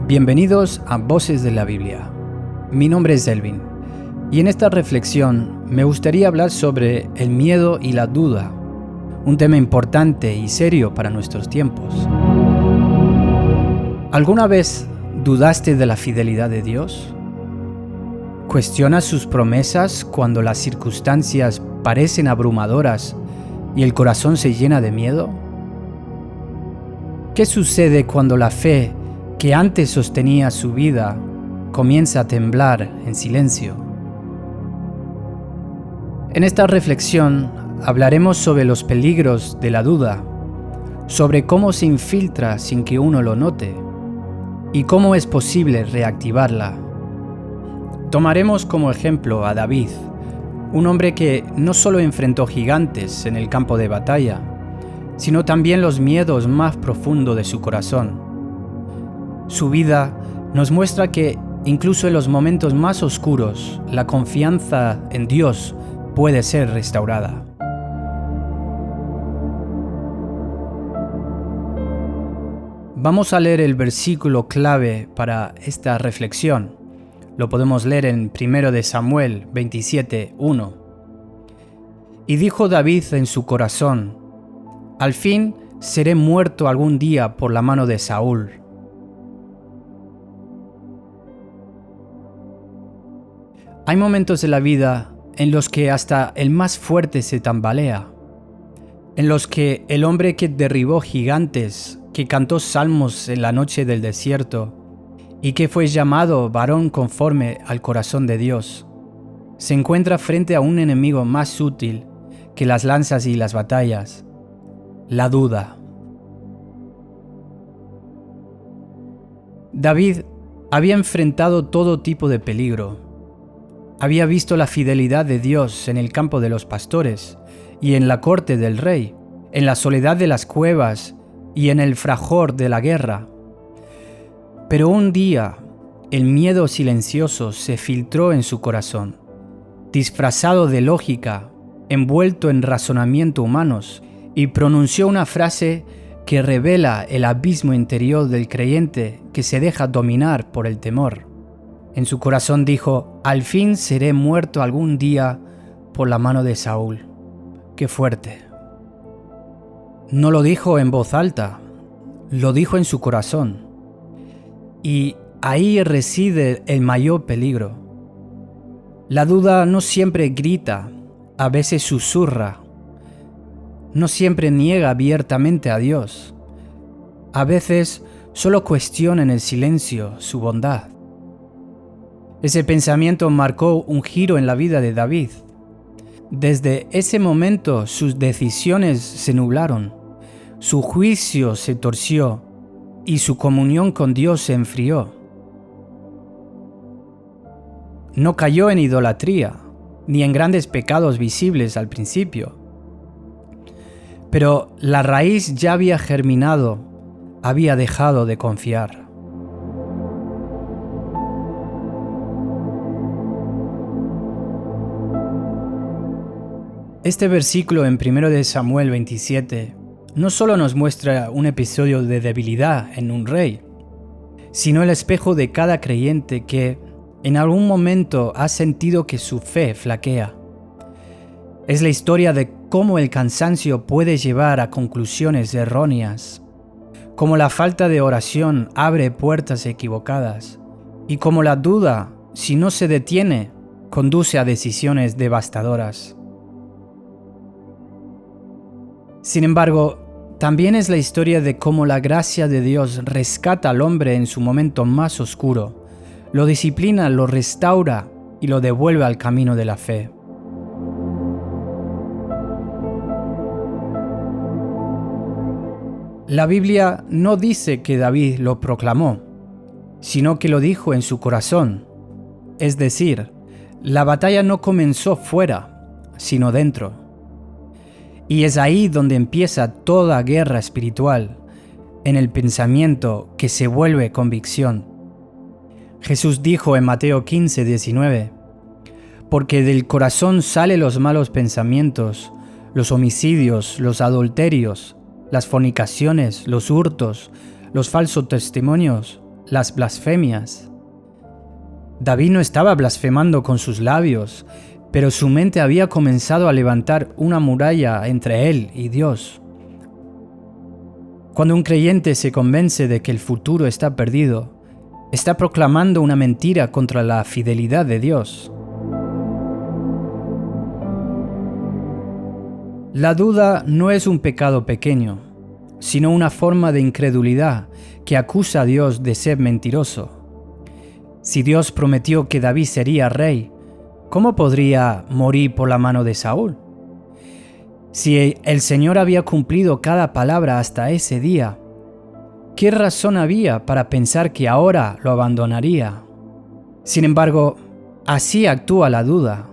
Bienvenidos a Voces de la Biblia. Mi nombre es Elvin y en esta reflexión me gustaría hablar sobre el miedo y la duda, un tema importante y serio para nuestros tiempos. ¿Alguna vez dudaste de la fidelidad de Dios? ¿Cuestionas sus promesas cuando las circunstancias parecen abrumadoras y el corazón se llena de miedo? ¿Qué sucede cuando la fe que antes sostenía su vida comienza a temblar en silencio? En esta reflexión hablaremos sobre los peligros de la duda, sobre cómo se infiltra sin que uno lo note y cómo es posible reactivarla. Tomaremos como ejemplo a David, un hombre que no solo enfrentó gigantes en el campo de batalla, sino también los miedos más profundos de su corazón. Su vida nos muestra que incluso en los momentos más oscuros, la confianza en Dios puede ser restaurada. Vamos a leer el versículo clave para esta reflexión. Lo podemos leer en 1 de Samuel 27:1. Y dijo David en su corazón: al fin seré muerto algún día por la mano de Saúl. Hay momentos en la vida en los que hasta el más fuerte se tambalea, en los que el hombre que derribó gigantes, que cantó salmos en la noche del desierto y que fue llamado varón conforme al corazón de Dios, se encuentra frente a un enemigo más sutil que las lanzas y las batallas: la duda. David había enfrentado todo tipo de peligro. Había visto la fidelidad de Dios en el campo de los pastores y en la corte del rey, en la soledad de las cuevas y en el fragor de la guerra. Pero un día, el miedo silencioso se filtró en su corazón, disfrazado de lógica, envuelto en razonamiento humanos, y pronunció una frase que revela el abismo interior del creyente que se deja dominar por el temor. En su corazón dijo: al fin seré muerto algún día por la mano de Saúl. ¡Qué fuerte! No lo dijo en voz alta, lo dijo en su corazón. Y ahí reside el mayor peligro. La duda no siempre grita, a veces susurra. No siempre niega abiertamente a Dios. A veces solo cuestiona en el silencio su bondad. Ese pensamiento marcó un giro en la vida de David. Desde ese momento sus decisiones se nublaron, su juicio se torció y su comunión con Dios se enfrió. No cayó en idolatría, ni en grandes pecados visibles al principio. Pero la raíz ya había germinado, había dejado de confiar. Este versículo en 1 de Samuel 27 no solo nos muestra un episodio de debilidad en un rey, sino el espejo de cada creyente que en algún momento ha sentido que su fe flaquea. Es la historia de cómo el cansancio puede llevar a conclusiones erróneas, cómo la falta de oración abre puertas equivocadas y cómo la duda, si no se detiene, conduce a decisiones devastadoras. Sin embargo, también es la historia de cómo la gracia de Dios rescata al hombre en su momento más oscuro, lo disciplina, lo restaura y lo devuelve al camino de la fe. La Biblia no dice que David lo proclamó, sino que lo dijo en su corazón. Es decir, la batalla no comenzó fuera, sino dentro. Y es ahí donde empieza toda guerra espiritual, en el pensamiento que se vuelve convicción. Jesús dijo en Mateo 15:19, porque del corazón salen los malos pensamientos, los homicidios, los adulterios, las fornicaciones, los hurtos, los falsos testimonios, las blasfemias. David no estaba blasfemando con sus labios, pero su mente había comenzado a levantar una muralla entre él y Dios. Cuando un creyente se convence de que el futuro está perdido, está proclamando una mentira contra la fidelidad de Dios. La duda no es un pecado pequeño, sino una forma de incredulidad que acusa a Dios de ser mentiroso. Si Dios prometió que David sería rey, ¿cómo podría morir por la mano de Saúl? Si el Señor había cumplido cada palabra hasta ese día, ¿qué razón había para pensar que ahora lo abandonaría? Sin embargo, así actúa la duda.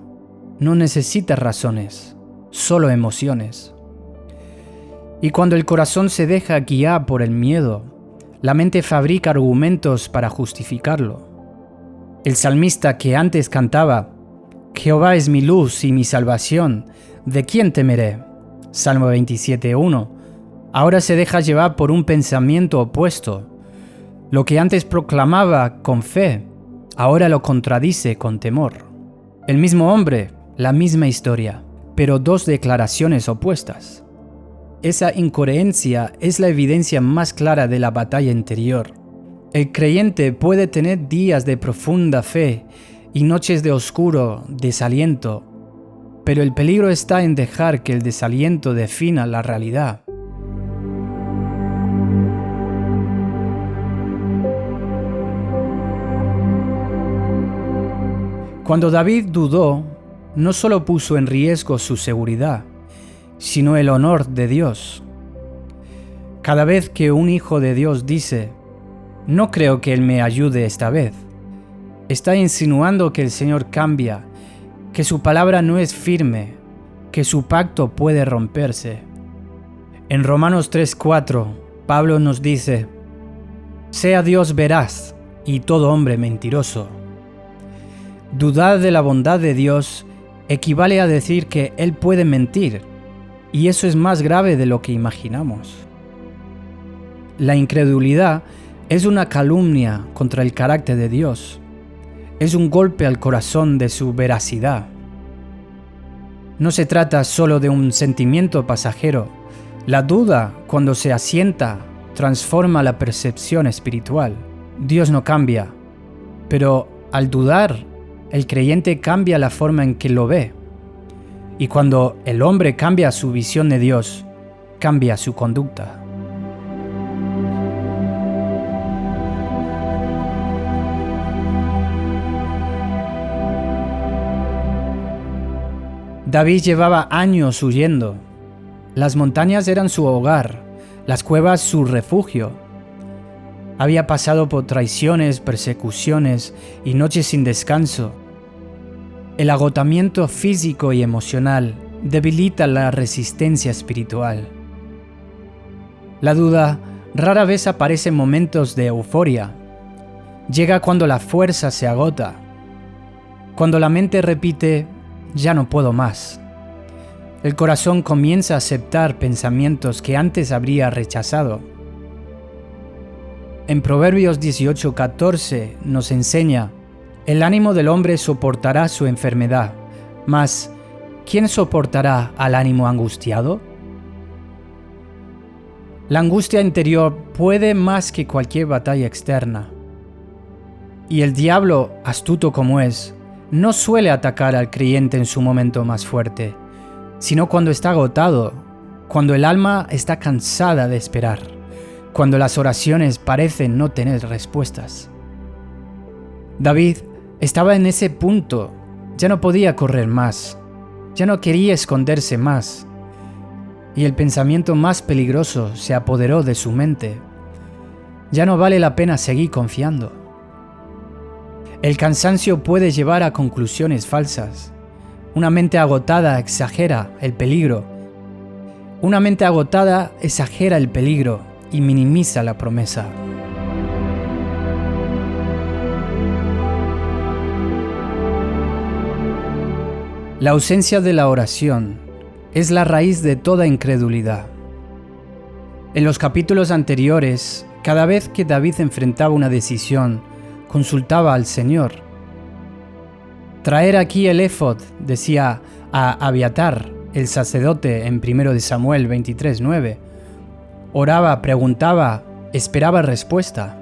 No necesita razones, solo emociones. Y cuando el corazón se deja guiar por el miedo, la mente fabrica argumentos para justificarlo. El salmista que antes cantaba, Jehová es mi luz y mi salvación, ¿de quién temeré? Salmo 27:1. Ahora se deja llevar por un pensamiento opuesto. Lo que antes proclamaba con fe, ahora lo contradice con temor. El mismo hombre, la misma historia, pero dos declaraciones opuestas. Esa incoherencia es la evidencia más clara de la batalla interior. El creyente puede tener días de profunda fe y noches de oscuro desaliento, pero el peligro está en dejar que el desaliento defina la realidad. Cuando David dudó, no solo puso en riesgo su seguridad, sino el honor de Dios. Cada vez que un hijo de Dios dice, no creo que Él me ayude esta vez, está insinuando que el Señor cambia, que su palabra no es firme, que su pacto puede romperse. En Romanos 3:4, Pablo nos dice, sea Dios veraz y todo hombre mentiroso. Dudar de la bondad de Dios equivale a decir que Él puede mentir, y eso es más grave de lo que imaginamos. La incredulidad es una calumnia contra el carácter de Dios. Es un golpe al corazón de su veracidad. No se trata solo de un sentimiento pasajero. La duda, cuando se asienta, transforma la percepción espiritual. Dios no cambia, pero al dudar, el creyente cambia la forma en que lo ve. Y cuando el hombre cambia su visión de Dios, cambia su conducta. David llevaba años huyendo. Las montañas eran su hogar, las cuevas su refugio. Había pasado por traiciones, persecuciones y noches sin descanso. El agotamiento físico y emocional debilita la resistencia espiritual. La duda rara vez aparece en momentos de euforia. Llega cuando la fuerza se agota, cuando la mente repite, ya no puedo más. El corazón comienza a aceptar pensamientos que antes habría rechazado. En Proverbios 18:14 nos enseña, el ánimo del hombre soportará su enfermedad, mas ¿quién soportará al ánimo angustiado? La angustia interior puede más que cualquier batalla externa. Y el diablo, astuto como es, no suele atacar al creyente en su momento más fuerte, sino cuando está agotado, cuando el alma está cansada de esperar, cuando las oraciones parecen no tener respuestas. David estaba en ese punto, ya no podía correr más, ya no quería esconderse más, y el pensamiento más peligroso se apoderó de su mente. Ya no vale la pena seguir confiando. El cansancio puede llevar a conclusiones falsas. Una mente agotada exagera el peligro. Una mente agotada exagera el peligro y minimiza la promesa. La ausencia de la oración es la raíz de toda incredulidad. En los capítulos anteriores, Cada vez que David enfrentaba una decisión, consultaba al Señor. Traer aquí el éfod, decía a Abiatar, el sacerdote, en 1 Samuel 23:9. Oraba, preguntaba, esperaba respuesta.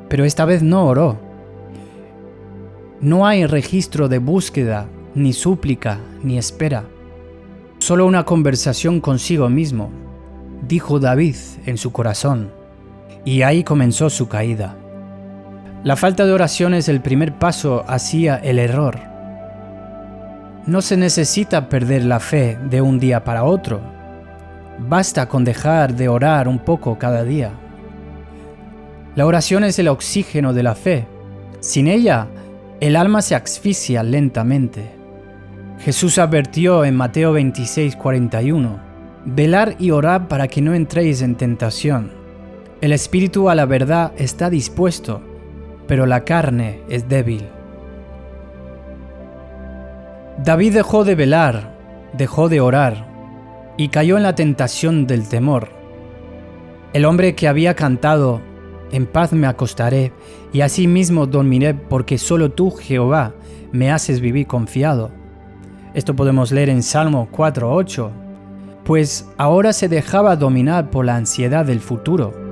Pero esta vez no oró. No hay registro de búsqueda, ni súplica, ni espera. Solo una conversación consigo mismo, dijo David en su corazón. Y ahí comenzó su caída. La falta de oración es el primer paso hacia el error. No se necesita perder la fe de un día para otro. Basta con dejar de orar un poco cada día. La oración es el oxígeno de la fe. Sin ella, el alma se asfixia lentamente. Jesús advirtió en Mateo 26:41, «Velad y orad para que no entréis en tentación. El espíritu a la verdad está dispuesto, pero la carne es débil». David dejó de velar, dejó de orar, y cayó en la tentación del temor. El hombre que había cantado, «En paz me acostaré, y asimismo dormiré, porque solo tú, Jehová, me haces vivir confiado». Esto podemos leer en Salmo 4:8, pues ahora se dejaba dominar por la ansiedad del futuro.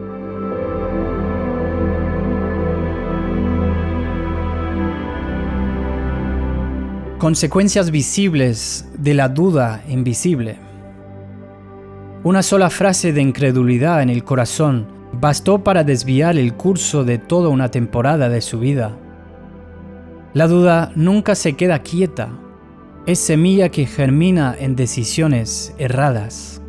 Consecuencias visibles de la duda invisible. Una sola frase de incredulidad en el corazón bastó para desviar el curso de toda una temporada de su vida. La duda nunca se queda quieta. Es semilla que germina en decisiones erradas.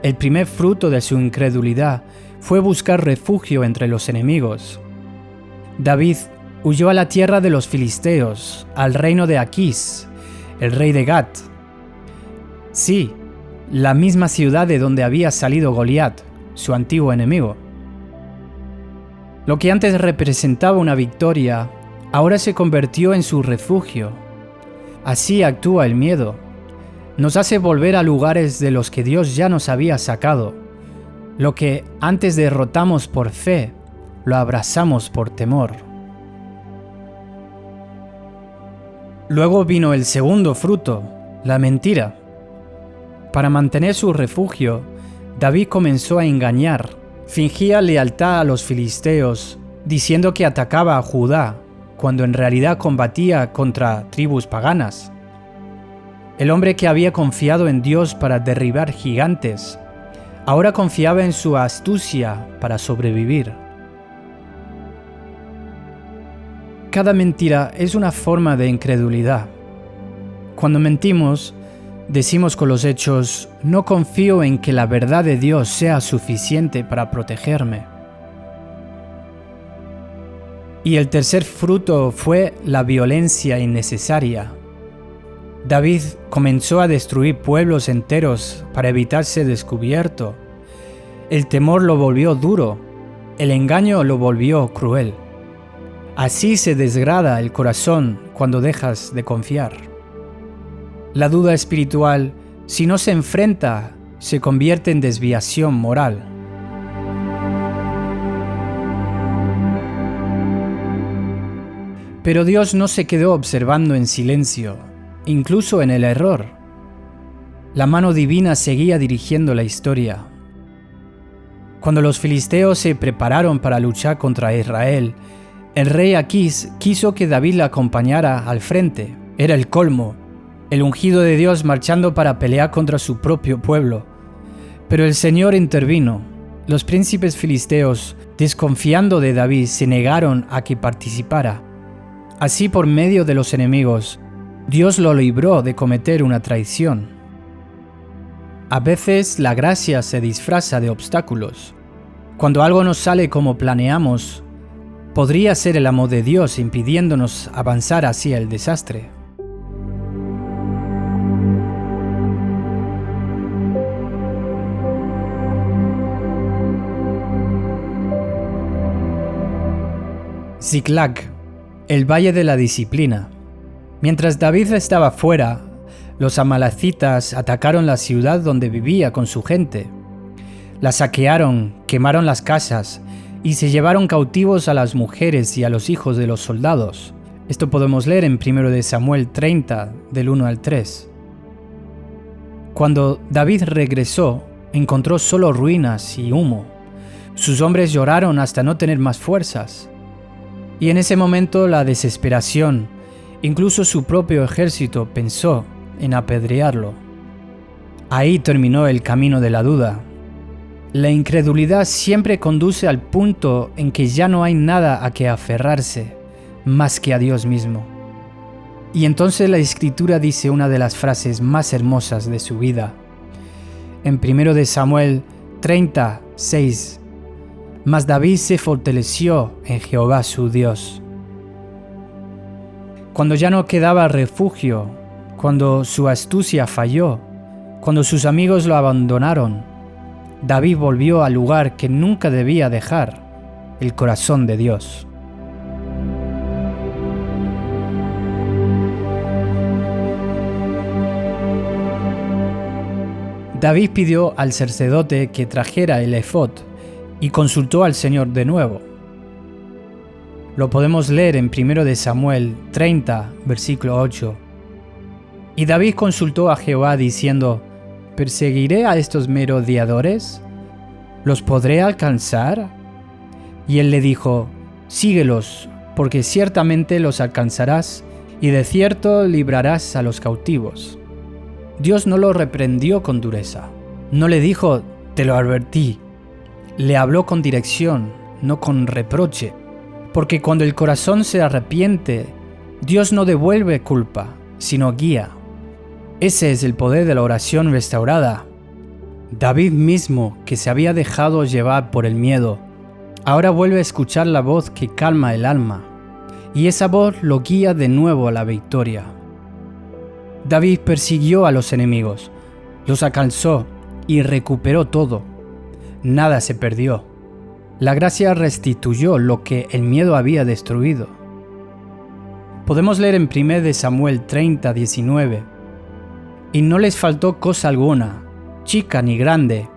El primer fruto de su incredulidad fue buscar refugio entre los enemigos. David huyó a la tierra de los filisteos, al reino de Aquís, el rey de Gat. Sí, la misma ciudad de donde había salido Goliat, su antiguo enemigo. Lo que antes representaba una victoria, ahora se convirtió en su refugio. Así actúa el miedo. Nos hace volver a lugares de los que Dios ya nos había sacado. Lo que antes derrotamos por fe, lo abrazamos por temor. Luego vino el segundo fruto, la mentira. Para mantener su refugio, David comenzó a engañar. Fingía lealtad a los filisteos, diciendo que atacaba a Judá, cuando en realidad combatía contra tribus paganas. El hombre que había confiado en Dios para derribar gigantes, ahora confiaba en su astucia para sobrevivir. Cada mentira es una forma de incredulidad. Cuando mentimos, decimos con los hechos, no confío en que la verdad de Dios sea suficiente para protegerme. Y el tercer fruto fue la violencia innecesaria. David comenzó a destruir pueblos enteros para evitar ser descubierto. El temor lo volvió duro, el engaño lo volvió cruel. Así se desgrada el corazón cuando dejas de confiar. La duda espiritual, si no se enfrenta, se convierte en desviación moral. Pero Dios no se quedó observando en silencio, incluso en el error. La mano divina seguía dirigiendo la historia. Cuando los filisteos se prepararon para luchar contra Israel, el rey Aquís quiso que David le acompañara al frente. Era el colmo, el ungido de Dios marchando para pelear contra su propio pueblo. Pero el Señor intervino. Los príncipes filisteos, desconfiando de David, se negaron a que participara. Así, por medio de los enemigos, Dios lo libró de cometer una traición. A veces la gracia se disfraza de obstáculos. Cuando algo no sale como planeamos, podría ser el amor de Dios impidiéndonos avanzar hacia el desastre. Ziklag, el valle de la disciplina. Mientras David estaba fuera, los amalecitas atacaron la ciudad donde vivía con su gente. La saquearon, quemaron las casas y se llevaron cautivos a las mujeres y a los hijos de los soldados. Esto podemos leer en 1 de Samuel 30, del 1 al 3. Cuando David regresó, encontró solo ruinas y humo. Sus hombres lloraron hasta no tener más fuerzas. Y en ese momento la desesperación, incluso su propio ejército pensó en apedrearlo. Ahí terminó el camino de la duda. La incredulidad siempre conduce al punto en que ya no hay nada a que aferrarse más que a Dios mismo. Y entonces la Escritura dice una de las frases más hermosas de su vida. En 1 de Samuel 30:6, mas David se fortaleció en Jehová su Dios. Cuando ya no quedaba refugio, cuando su astucia falló, cuando sus amigos lo abandonaron, David volvió al lugar que nunca debía dejar, el corazón de Dios. David pidió al sacerdote que trajera el efod y consultó al Señor de nuevo. Lo podemos leer en 1 de Samuel 30, versículo 8. Y David consultó a Jehová diciendo: ¿perseguiré a estos merodeadores? ¿Los podré alcanzar? Y él le dijo: síguelos, porque ciertamente los alcanzarás, y de cierto librarás a los cautivos. Dios no lo reprendió con dureza. No le dijo: te lo advertí. Le habló con dirección, no con reproche. Porque cuando el corazón se arrepiente, Dios no devuelve culpa, sino guía. Ese es el poder de la oración restaurada. David mismo, que se había dejado llevar por el miedo, ahora vuelve a escuchar la voz que calma el alma, y esa voz lo guía de nuevo a la victoria. David persiguió a los enemigos, los alcanzó y recuperó todo. Nada se perdió. La gracia restituyó lo que el miedo había destruido. Podemos leer en 1 de Samuel 30, 19. Y no les faltó cosa alguna, chica ni grande,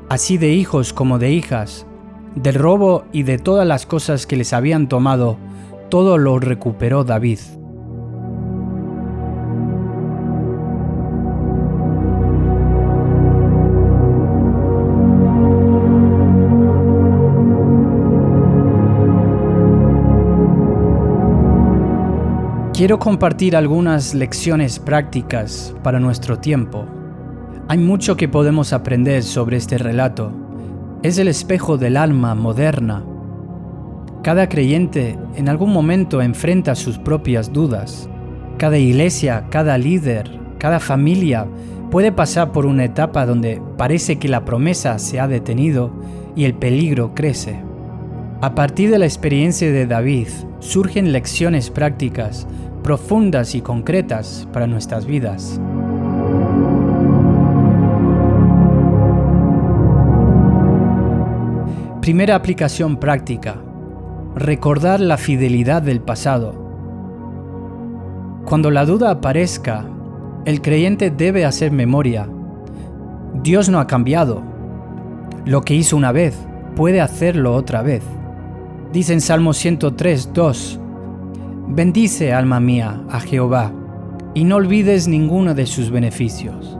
así de hijos como de hijas, del robo y de todas las cosas que les habían tomado, todo lo recuperó David. Quiero compartir algunas lecciones prácticas para nuestro tiempo. Hay mucho que podemos aprender sobre este relato. Es el espejo del alma moderna. Cada creyente en algún momento enfrenta sus propias dudas. Cada iglesia, cada líder, cada familia puede pasar por una etapa donde parece que la promesa se ha detenido y el peligro crece. A partir de la experiencia de David, surgen lecciones prácticas profundas y concretas para nuestras vidas. Primera aplicación práctica: recordar la fidelidad del pasado. Cuando la duda aparezca, el creyente debe hacer memoria. Dios no ha cambiado. Lo que hizo una vez, puede hacerlo otra vez. Dice en Salmo 103, 2: bendice, alma mía, a Jehová, y no olvides ninguno de sus beneficios.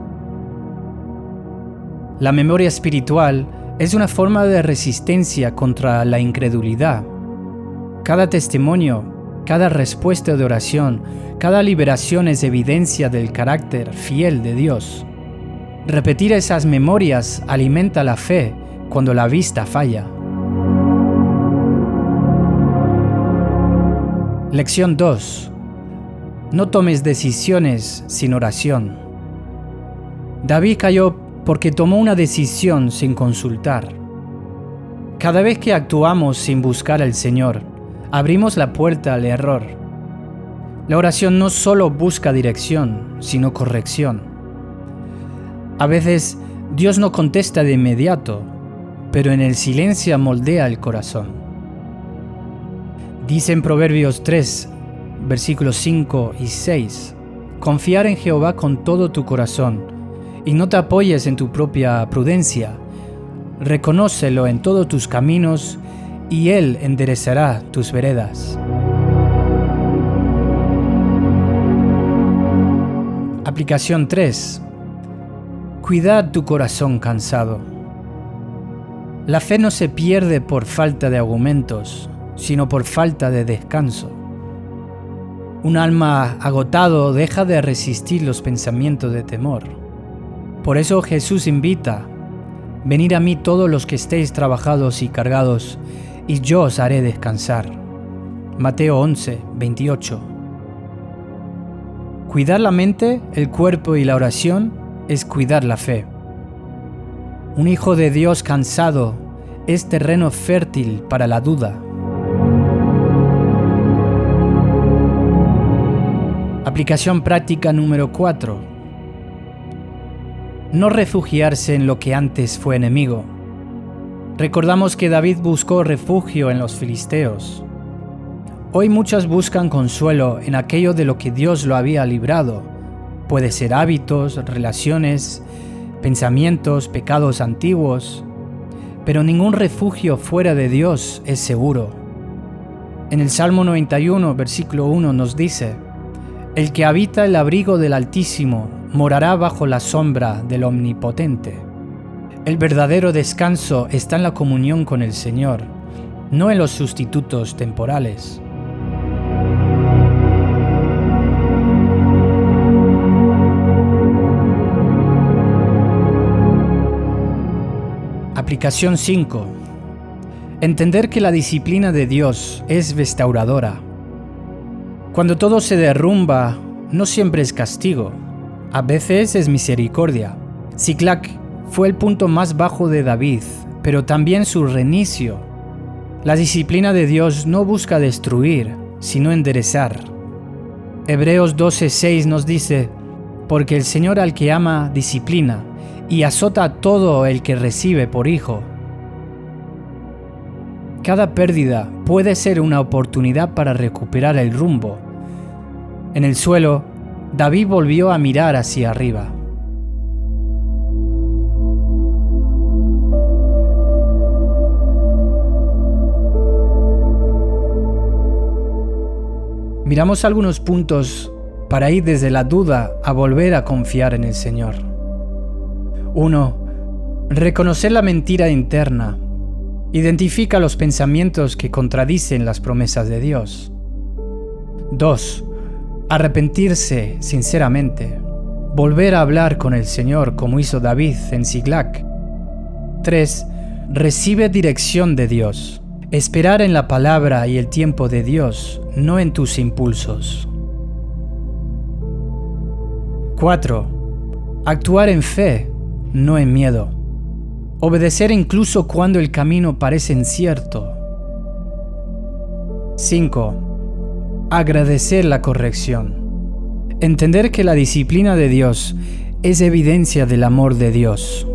La memoria espiritual es una forma de resistencia contra la incredulidad. Cada testimonio, cada respuesta de oración, cada liberación es evidencia del carácter fiel de Dios. Repetir esas memorias alimenta la fe cuando la vista falla. Lección 2. No tomes decisiones sin oración. David cayó porque tomó una decisión sin consultar. Cada vez que actuamos sin buscar al Señor, abrimos la puerta al error. La oración no solo busca dirección, sino corrección. A veces Dios no contesta de inmediato, pero en el silencio moldea el corazón. Dice en Proverbios 3, versículos 5 y 6, confiar en Jehová con todo tu corazón, y no te apoyes en tu propia prudencia. Reconócelo en todos tus caminos y Él enderezará tus veredas. Aplicación 3. Cuidad tu corazón cansado. La fe no se pierde por falta de argumentos, sino por falta de descanso. Un alma agotado deja de resistir los pensamientos de temor. Por eso Jesús invita: venid a mí todos los que estéis trabajados y cargados, y yo os haré descansar. Mateo 11, 28. Cuidar la mente, el cuerpo y la oración es cuidar la fe. Un hijo de Dios cansado es terreno fértil para la duda. Aplicación práctica número 4. No refugiarse en lo que antes fue enemigo. Recordamos que David buscó refugio en los filisteos. Hoy muchos buscan consuelo en aquello de lo que Dios lo había librado. Puede ser hábitos, relaciones, pensamientos, pecados antiguos. Pero ningún refugio fuera de Dios es seguro. En el Salmo 91, versículo 1 nos dice: el que habita el abrigo del Altísimo morará bajo la sombra del Omnipotente. El verdadero descanso está en la comunión con el Señor, no en los sustitutos temporales. Aplicación 5. Entender que la disciplina de Dios es restauradora. Cuando todo se derrumba, no siempre es castigo, a veces es misericordia. Ziklag fue el punto más bajo de David, pero también su reinicio. La disciplina de Dios no busca destruir, sino enderezar. Hebreos 12:6 nos dice: porque el Señor al que ama disciplina, y azota a todo el que recibe por hijo. Cada pérdida puede ser una oportunidad para recuperar el rumbo. En el suelo, David volvió a mirar hacia arriba. Miramos algunos puntos para ir desde la duda a volver a confiar en el Señor. 1. Reconocer la mentira interna. Identifica los pensamientos que contradicen las promesas de Dios. 2. Arrepentirse sinceramente. Volver a hablar con el Señor como hizo David en Ziklag. 3. Recibe dirección de Dios. Esperar en la palabra y el tiempo de Dios, no en tus impulsos. 4. Actuar en fe, no en miedo. Obedecer incluso cuando el camino parece incierto. 5. Agradecer la corrección. Entender que la disciplina de Dios es evidencia del amor de Dios.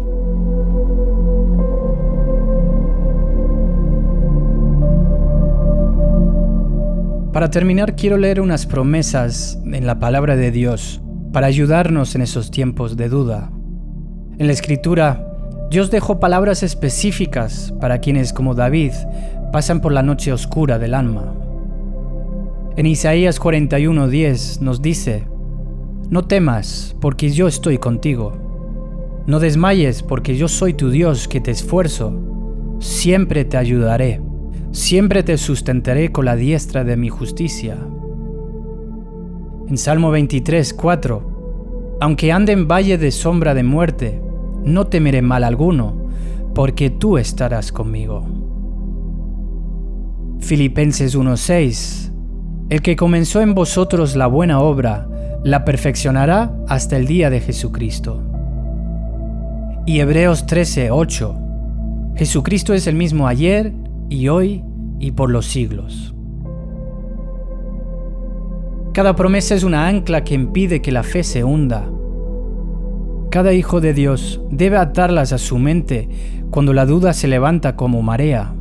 Para terminar, quiero leer unas promesas en la palabra de Dios para ayudarnos en esos tiempos de duda. En la Escritura, Dios dejó palabras específicas para quienes, como David, pasan por la noche oscura del alma. En Isaías 41:10 nos dice: no temas, porque yo estoy contigo. No desmayes, porque yo soy tu Dios que te esfuerzo. Siempre te ayudaré. Siempre te sustentaré con la diestra de mi justicia. En Salmo 23:4: aunque ande en valle de sombra de muerte, no temeré mal alguno, porque tú estarás conmigo. Filipenses 1:6: el que comenzó en vosotros la buena obra, la perfeccionará hasta el día de Jesucristo. Y Hebreos 13:8: Jesucristo es el mismo ayer y hoy y por los siglos. Cada promesa es una ancla que impide que la fe se hunda. Cada hijo de Dios debe atarlas a su mente cuando la duda se levanta como marea.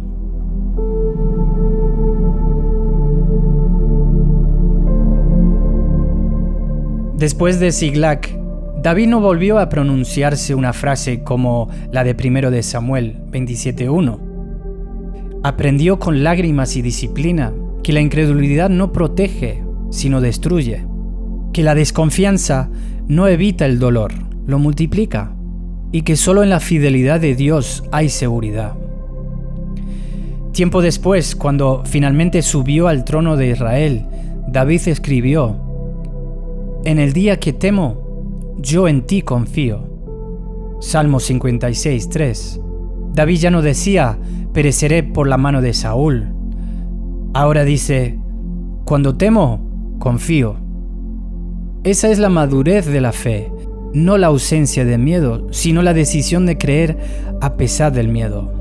Después de Ziklag, David no volvió a pronunciarse una frase como la de 1 de Samuel 27:1. Aprendió con lágrimas y disciplina que la incredulidad no protege, sino destruye, que la desconfianza no evita el dolor, lo multiplica, y que solo en la fidelidad de Dios hay seguridad. Tiempo después, cuando finalmente subió al trono de Israel, David escribió: «En el día que temo, yo en ti confío». Salmo 56:3. David ya no decía: «Pereceré por la mano de Saúl». Ahora dice: «Cuando temo, confío». Esa es la madurez de la fe, no la ausencia de miedo, sino la decisión de creer a pesar del miedo.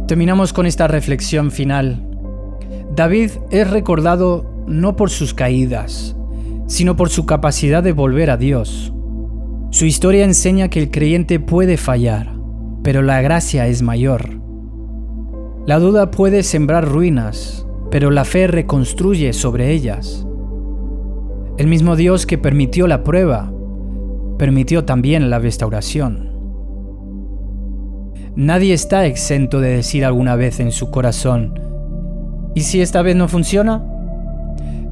Terminamos con esta reflexión final. David es recordado no por sus caídas, sino por su capacidad de volver a Dios. Su historia enseña que el creyente puede fallar, pero la gracia es mayor. La duda puede sembrar ruinas, pero la fe reconstruye sobre ellas. El mismo Dios que permitió la prueba, permitió también la restauración. Nadie está exento de decir alguna vez en su corazón: ¿y si esta vez no funciona?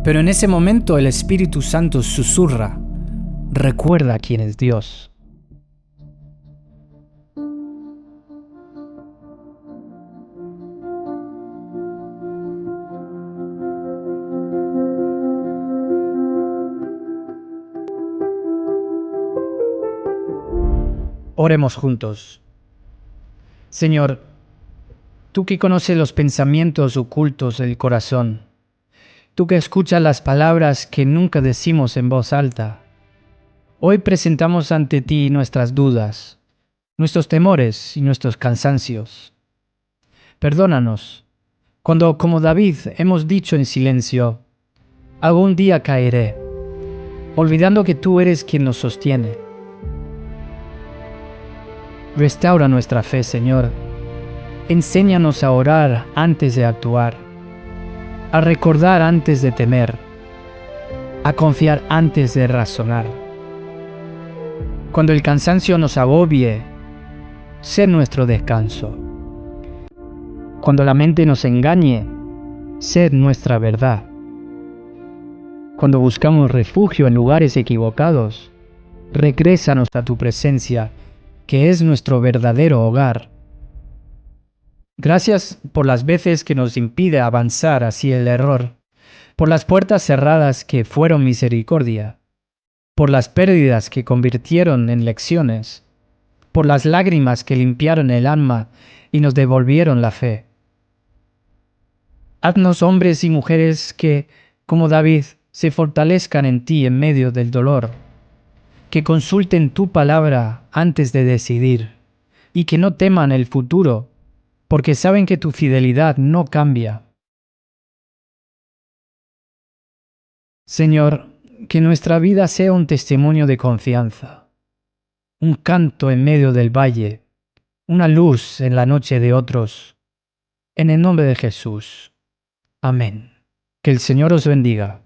Pero en ese momento el Espíritu Santo susurra: recuerda quién es Dios. Oremos juntos. Señor, tú que conoces los pensamientos ocultos del corazón, tú que escuchas las palabras que nunca decimos en voz alta, hoy presentamos ante ti nuestras dudas, nuestros temores y nuestros cansancios. Perdónanos cuando, como David, hemos dicho en silencio: algún día caeré, olvidando que tú eres quien nos sostiene. Restaura nuestra fe, Señor. Enséñanos a orar antes de actuar, a recordar antes de temer, a confiar antes de razonar. Cuando el cansancio nos agobie, sé nuestro descanso. Cuando la mente nos engañe, sé nuestra verdad. Cuando buscamos refugio en lugares equivocados, regrésanos a tu presencia, que es nuestro verdadero hogar. Gracias por las veces que nos impide avanzar hacia el error, por las puertas cerradas que fueron misericordia, por las pérdidas que convirtieron en lecciones, por las lágrimas que limpiaron el alma y nos devolvieron la fe. Haznos hombres y mujeres que, como David, se fortalezcan en ti en medio del dolor, que consulten tu palabra antes de decidir y que no teman el futuro, porque saben que tu fidelidad no cambia. Señor, que nuestra vida sea un testimonio de confianza, un canto en medio del valle, una luz en la noche de otros. En el nombre de Jesús. Amén. Que el Señor os bendiga.